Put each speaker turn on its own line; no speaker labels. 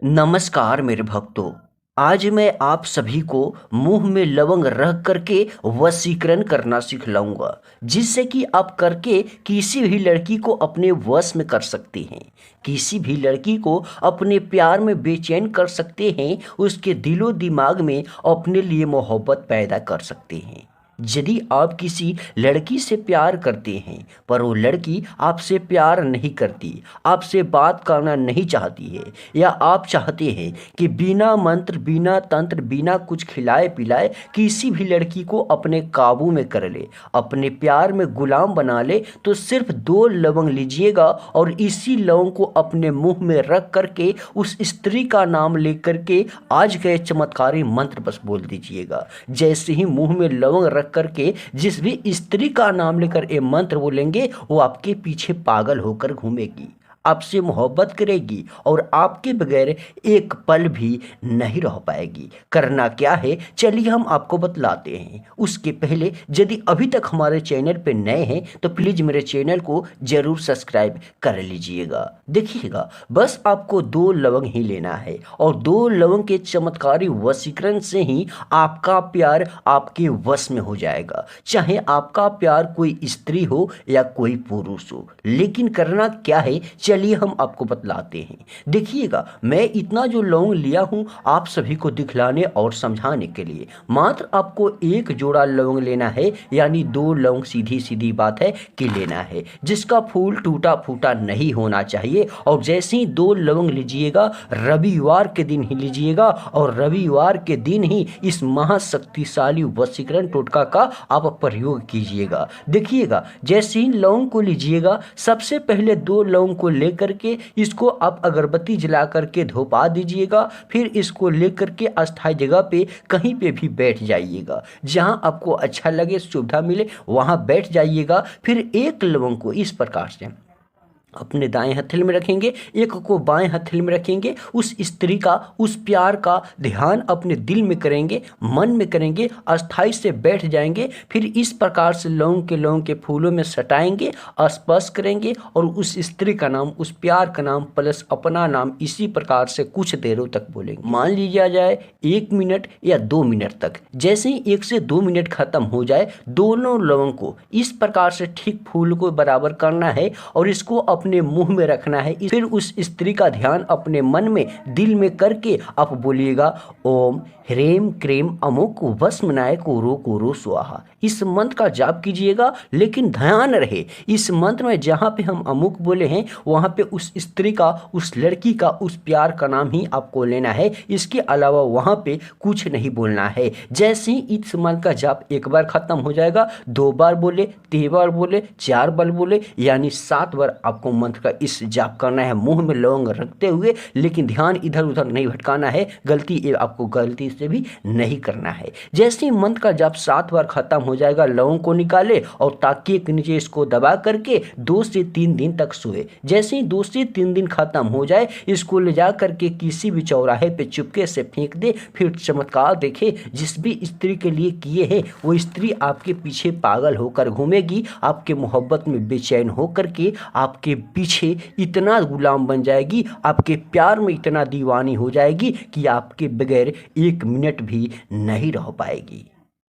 नमस्कार मेरे भक्तों। आज मैं आप सभी को मुंह में लवंग रख करके वशीकरण करना सिखलाऊंगा, जिससे कि आप करके किसी भी लड़की को अपने वश में कर सकते हैं। किसी भी लड़की को अपने प्यार में बेचैन कर सकते हैं, उसके दिलो दिमाग में अपने लिए मोहब्बत पैदा कर सकते हैं। यदि आप किसी लड़की से प्यार करते हैं पर वो लड़की आपसे प्यार नहीं करती, आपसे बात करना नहीं चाहती है, या आप चाहते हैं कि बिना मंत्र बिना तंत्र बिना कुछ खिलाए पिलाए किसी भी लड़की को अपने काबू में कर ले, अपने प्यार में गुलाम बना ले, तो सिर्फ 2 लवंग लीजिएगा और इसी लवंग को अपने मुंह में रख करके उस स्त्री का नाम लेकर के आज गए चमत्कारी मंत्र बस बोल दीजिएगा। जैसे ही मुंह में लवंग रख करके जिस भी स्त्री का नाम लेकर ये मंत्र बोलेंगे, वो आपके पीछे पागल होकर घूमेगी, आपसे मोहब्बत करेगी और आपके बगैर एक पल भी नहीं रह पाएगी। करना क्या है, चलिए हम आपको बतलाते हैं। उसके पहले यदि अभी तक हमारे चैनल पे नए हैं तो प्लीज़ मेरे चैनल को ज़रूर सब्सक्राइब कर लीजिएगा। देखिएगा, बस आपको 2 लवंग ही लेना है और 2 लवंग के चमत्कारी वशीकरण से ही आपका प्यार आपके वश में हो जाएगा। चाहे आपका प्यार कोई स्त्री हो या कोई पुरुष हो, लेकिन करना क्या है चलिए हम आपको बतलाते हैं। देखिएगा, मैं इतना जो लौंग लिया हूं आप सभी को दिखलाने और समझाने के लिए। मात्र आपको 1 जोड़ा लौंग लेना है, यानी 2 लौंग, सीधी सीधी बात है कि लेना है, जिसका फूल टूटा फूटा नहीं होना चाहिए। और जैसे ही 2 लौंग लीजिएगा, रविवार के दिन ही लीजिएगा और रविवार के दिन ही इस महाशक्तिशाली वशीकरण टोटका का आप प्रयोग कीजिएगा। देखिएगा, जैसे ही लौंग को लीजिएगा, सबसे पहले 2 लौंग को लेकर के इसको आप अगरबत्ती जला करके धोपा दीजिएगा। फिर इसको लेकर के अस्थायी जगह पे कहीं पे भी बैठ जाइएगा, जहां आपको अच्छा लगे, सुविधा मिले, वहां बैठ जाइएगा। फिर 1 लवंग को इस प्रकार से अपने दाएं हथेली में रखेंगे, 1 को बाएं हथेली में रखेंगे। उस स्त्री का, उस प्यार का ध्यान अपने दिल में करेंगे, मन में करेंगे, अस्थाई से बैठ जाएंगे। फिर इस प्रकार से लौंग के फूलों में सटाएंगे, स्पर्श करेंगे और उस स्त्री का नाम, उस प्यार का नाम प्लस अपना नाम इसी प्रकार से कुछ देरों तक बोलेंगे। मान लीजिए जाए 1 मिनट या 2 मिनट तक। जैसे ही 1 से 2 मिनट खत्म हो जाए, दोनों लवंग को इस प्रकार से ठीक फूल को बराबर करना है और इसको अपने मुंह में रखना है। फिर उस स्त्री का ध्यान अपने मन में, दिल में करके आप बोलिएगा, ओम ह्रीम क्रीम अमुक वस्मनाय कुरु कुरु स्वाहा। इस मंत्र का जाप कीजिएगा, लेकिन ध्यान रहे इस मंत्र में जहाँ पे हम अमुक बोले हैं वहाँ पे उस स्त्री का, उस लड़की का, उस प्यार का नाम ही आपको लेना है। इसके अलावा वहाँ पे कुछ नहीं बोलना है। जैसे ही इस मंत्र का जाप 1 बार खत्म हो जाएगा, 2 बार बोले, 3 बार बोले, 4 बार बोले, यानी 7 बार आपको मंत्र का इस जाप करना है, मुंह में लौंग रखते हुए। लेकिन ध्यान इधर उधर नहीं भटकाना है, आपको गलती से भी नहीं करना है। जैसे ही मंत्र का जाप 7 बार खत्म हो जाएगा, लौंग को निकाले और ताकिए के नीचे इसको दबा करके 2 से 3 दिन तक सोए। जैसे ही 2 से 3 दिन खत्म हो जाए, इसको ले जा करके किसी भी चौराहे पे चुपके से फेंक दे। फिर चमत्कार देखे, जिस भी स्त्री के लिए किए हैं वो स्त्री आपके पीछे पागल होकर घूमेगी, आपके मोहब्बत में बेचैन होकर के आपके पीछे इतना गुलाम बन जाएगी, आपके प्यार में इतना दीवानी हो जाएगी कि आपके बगैर 1 मिनट भी नहीं रह पाएगी।